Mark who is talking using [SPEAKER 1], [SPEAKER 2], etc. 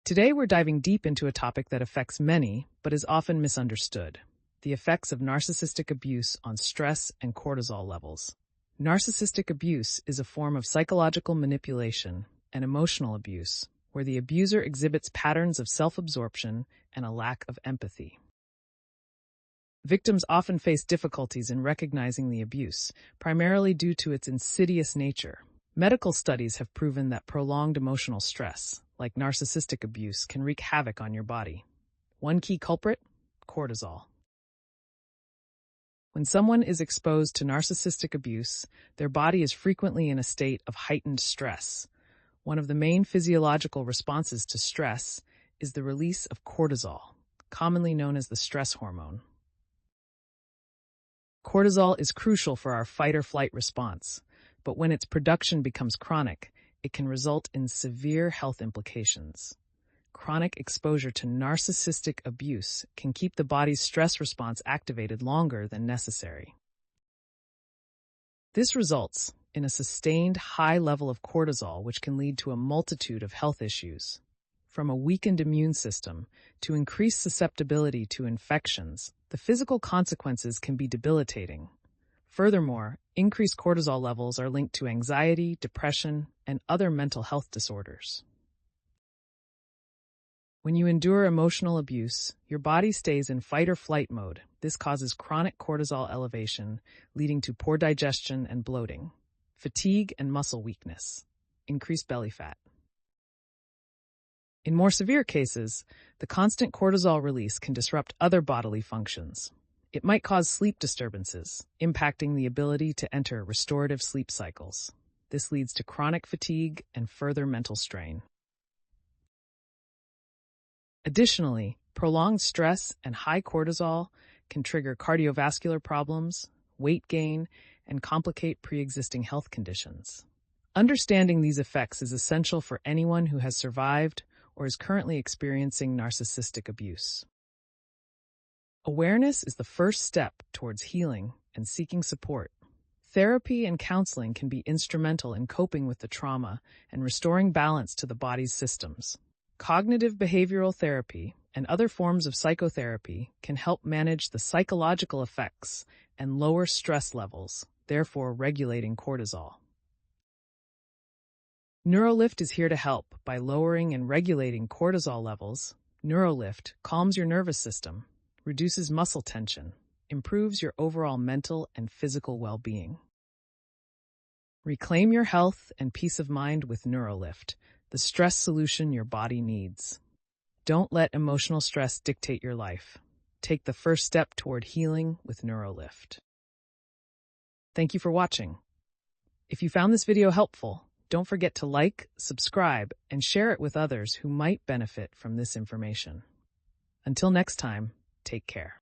[SPEAKER 1] Today we're diving deep into a topic that affects many, but is often misunderstood: the effects of narcissistic abuse on stress and cortisol levels. Narcissistic abuse is a form of psychological manipulation and emotional abuse, where the abuser exhibits patterns of self-absorption and a lack of empathy. Victims often face difficulties in recognizing the abuse, primarily due to its insidious nature. Medical studies have proven that prolonged emotional stress, like narcissistic abuse, can wreak havoc on your body. One key culprit: cortisol. When someone is exposed to narcissistic abuse, their body is frequently in a state of heightened stress. One of the main physiological responses to stress is the release of cortisol, commonly known as the stress hormone. Cortisol is crucial for our fight-or-flight response, but when its production becomes chronic, it can result in severe health implications. Chronic exposure to narcissistic abuse can keep the body's stress response activated longer than necessary. This results in a sustained high level of cortisol, which can lead to a multitude of health issues, from a weakened immune system to increased susceptibility to infections. The physical consequences can be debilitating. Furthermore, increased cortisol levels are linked to anxiety, depression, and other mental health disorders. When you endure emotional abuse, your body stays in fight-or-flight mode. This causes chronic cortisol elevation, leading to poor digestion and bloating, fatigue and muscle weakness, increased belly fat. In more severe cases, the constant cortisol release can disrupt other bodily functions. It might cause sleep disturbances, impacting the ability to enter restorative sleep cycles. This leads to chronic fatigue and further mental strain. Additionally, prolonged stress and high cortisol can trigger cardiovascular problems, weight gain, and complicate pre-existing health conditions. Understanding these effects is essential for anyone who has survived or is currently experiencing narcissistic abuse. Awareness is the first step towards healing and seeking support. Therapy and counseling can be instrumental in coping with the trauma and restoring balance to the body's systems. Cognitive behavioral therapy and other forms of psychotherapy can help manage the psychological effects and lower stress levels, therefore regulating cortisol. NeuroLift is here to help by lowering and regulating cortisol levels. NeuroLift calms your nervous system, reduces muscle tension, improves your overall mental and physical well-being. Reclaim your health and peace of mind with NeuroLift, the stress solution your body needs. Don't let emotional stress dictate your life. Take the first step toward healing with NeuroLift. Thank you for watching. If you found this video helpful, don't forget to like, subscribe, and share it with others who might benefit from this information. Until next time, take care.